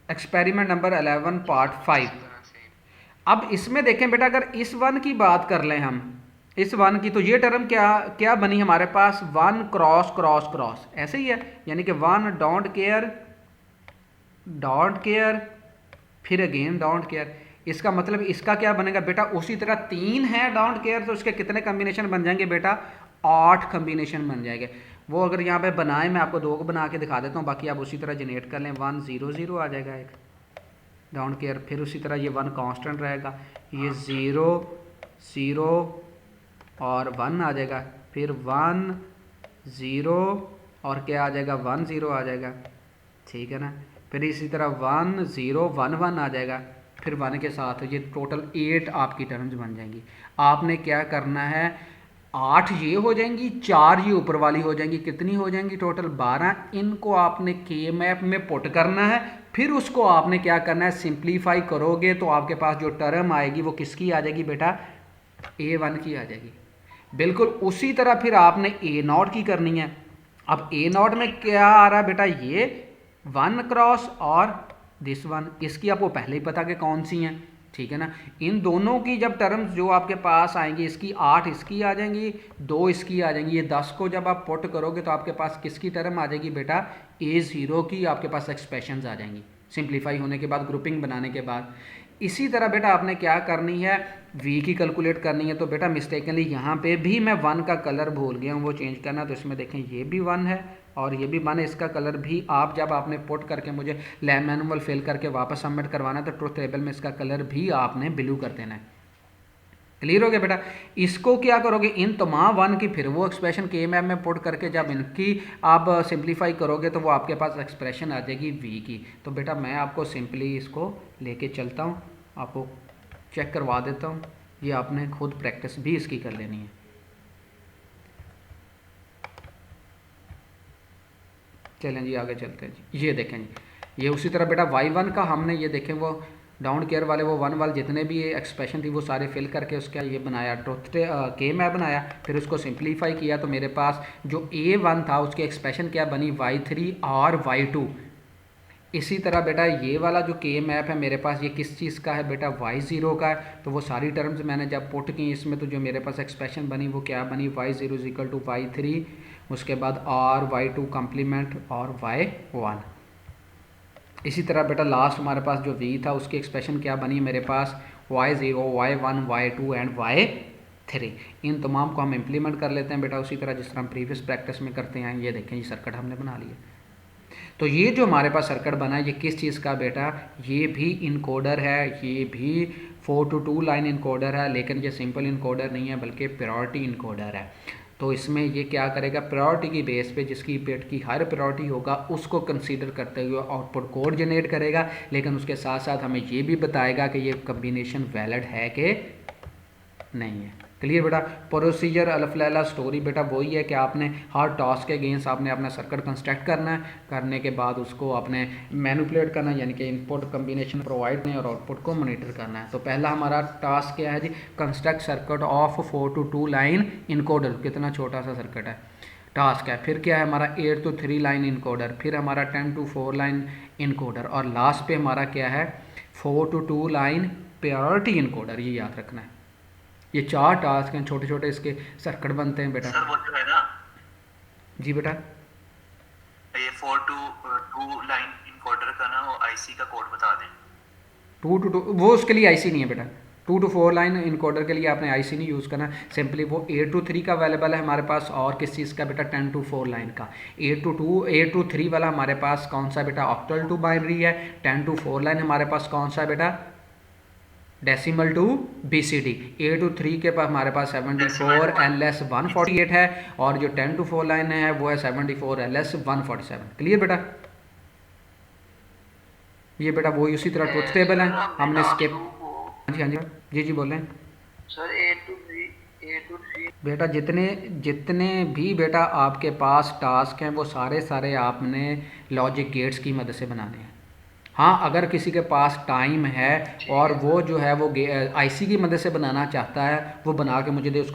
Experiment number 11 part 5। अब इसमें देखें बेटा, अगर इस वन की बात कर लें हम, इस वन की, तो ये टर्म क्या क्या बनी हमारे पास, वन क्रॉस क्रॉस क्रॉस, ऐसे ही है, यानी कि वन डोंट केयर फिर अगेन डोंट केयर। इसका मतलब इसका क्या बनेगा बेटा, उसी तरह 3 है डोंट केयर, तो इसके कितने कम्बिनेशन बन जाएंगे बेटा, 8 कम्बिनेशन बन जाएंगे। वो अगर यहाँ पे बनाए, मैं आपको 2 को बना के दिखा देता हूँ, बाकी आप उसी तरह जनरेट कर लें। 1 0 0 आ जाएगा एक डोंट केयर, फिर उसी तरह ये 1 कांस्टेंट रहेगा, ये 0 0 और 1 आ जाएगा, फिर 1 0 और क्या आ जाएगा, 1 0 आ जाएगा, ठीक है ना। फिर इसी तरह 1 0 1 1 आ जाएगा, फिर 1 के साथ ये टोटल 8 आपकी टर्म्स बन जाएंगी। आपने क्या करना है, 8 ये हो जाएंगी, 4 ये ऊपर वाली हो जाएंगी, कितनी हो जाएंगी टोटल 12। इनको आपने के मैप में पुट करना है, फिर उसको आपने क्या करना है, सिंप्लीफाई करोगे तो आपके पास जो टर्म आएगी वो किसकी आ जाएगी बेटा, A1 की आ जाएगी। बिल्कुल उसी तरह फिर आपने A0 की करनी है। अब A0 में क्या आ रहा है बेटा, ये 1 क्रॉस और दिस वन, इसकी आपको पहले ही पता कि कौन सी हैं, ठीक है ना। इन दोनों की जब टर्म्स जो आपके पास आएंगी, इसकी 8 इसकी आ जाएंगी, 2 इसकी आ जाएंगी, ये 10 को जब आप पुट करोगे तो आपके पास किसकी टर्म आ जाएगी बेटा, A0 की आपके पास एक्सप्रेशंस आ जाएंगी, सिंप्लीफाई होने के बाद, ग्रुपिंग बनाने के बाद। इसी तरह बेटा आपने क्या करनी है, v की कैलकुलेट करनी है। तो बेटा मिस्टेकनली यहाँ पे भी मैं 1 का कलर भूल गया हूँ, वो चेंज करना, तो इसमें देखें ये भी 1 है और ये भी 1 है। इसका कलर भी आप जब आपने पुट करके मुझे लैब मैनुअल फिल करके वापस सबमिट करवाना है, तो ट्रुथ टेबल में इसका कलर भी आपने ब्लू कर देना है। क्लियर हो गया बेटा। इसको क्या करोगे, इन तमाम 1 की फिर वो एक्सप्रेशन के मैप में पुट करके जब इनकी आप सिंप्लीफाई करोगे तो वो आपके पास एक्सप्रेशन आ जाएगी v की। तो बेटा मैं आपको सिंपली इसको लेके चलता हूँ, आपको चेक करवा देता हूँ, ये आपने खुद प्रैक्टिस भी इसकी कर लेनी है। चलें जी आगे चलते हैं जी। ये देखें जी, ये उसी तरह बेटा y1 का हमने ये देखें वो डाउन केयर वाले वो 1 वाले जितने भी ये एक्सप्रेशन थी वो सारे फिल करके उसका ये बनाया, ट्रुथ के मैप बनाया, फिर उसको सिंप्लीफाई किया। तो मेरे पास जो A1 था उसकी एक्सप्रेशन क्या बनी, y3 और y2। इसी तरह बेटा ये वाला जो के मैप है मेरे पास, ये किस चीज़ का है बेटा, y0 का है। तो वो सारी टर्म्स मैंने जब पुट की इसमें, तो जो मेरे पास एक्सप्रेशन बनी वो क्या बनी, y0 = y3, उसके बाद और y2 कम्प्लीमेंट और y1। इसी तरह बेटा लास्ट हमारे पास जो v था उसकी एक्सप्रेशन क्या बनी मेरे पास, y0 y1 y2 and y3। इन तमाम को हम इम्प्लीमेंट कर लेते हैं बेटा उसी तरह जिस तरह हम प्रीवियस प्रैक्टिस में करते हैं। ये देखें ये सर्किट हमने बना लिया। तो ये जो हमारे पास सर्किट बना है ये किस चीज़ का बेटा, ये भी इनकोडर है, ये भी 4 to 2 लाइन इनकोडर है, लेकिन ये सिंपल इनकोडर नहीं है बल्कि प्रायोरिटी इनकोडर है। तो इसमें ये क्या करेगा, प्रायोरिटी की बेस पे जिसकी बिट की हायर प्रायोरिटी होगा उसको कंसीडर करते हुए आउटपुट कोड जनरेट करेगा, लेकिन उसके साथ साथ हमें ये भी बताएगा कि ये कम्बिनेशन वैलिड है कि नहीं है। क्लियर बेटा। प्रोसीजर अल्फलैला स्टोरी बेटा वही है कि आपने हर टास्क के अगेंस्ट आपने अपना सर्किट कंस्ट्रक्ट करना है, करने के बाद उसको आपने मैनिपुलेट करना है, यानी कि इनपुट कम्बिनेशन प्रोवाइड करना है और आउटपुट को मॉनिटर करना है। तो पहला हमारा टास्क क्या है जी, construct circuit of 4 to 2 line encoder. कितना छोटा सा सर्किट है, टास्क है। फिर क्या है हमारा 8 to 3 लाइन इनकोडर, फिर हमारा 10 to 4 लाइन इनकोडर, और लास्ट पे हमारा क्या है 4 to 2 लाइन प्रायोरिटी इनकोडर। ये याद रखना है। ये 4 टास्क हैं, छोटे छोटे इसके सर्किट बनते हैं बेटा। सर वो जो है ना, जी बेटा, ये 4 to 2 लाइन इनकोडर का ना वो आईसी का कोड बता दें। 2 to 2 वो उसके लिए आईसी नहीं है बेटा। 2 to 4 लाइन इनकोडर के लिए आपने आईसी नहीं यूज़ करना, सिंपली वो 8 to 3 का अवेलेबल है हमारे पास, और किस चीज़ का बेटा 10 to 4 लाइन का। 8 to 3 वाला हमारे पास कौन सा बेटा, ऑक्टल टू बाइनरी है। 10 to 4 लाइन हमारे पास कौन सा बेटा, डेसिमल टू BCD। 8 to 3 के पास हमारे पास 74 LS 148 है, और जो 10 to 4 लाइन है वो है 74 LS 147। क्लियर बेटा। ये बेटा वही उसी तरह ट्रुथ टेबल है, हमने स्किप। हाँ जी जी जी बोलें सर। 8 to 3 बेटा, जितने भी बेटा आपके पास टास्क हैं वो सारे आपने लॉजिक गेट्स की मदद से बनाने हैं। हाँ, अगर किसी के पास टाइम है और वो जो है वो आईसी की मदद से बनाना चाहता है, वो बना के मुझे दे, उसको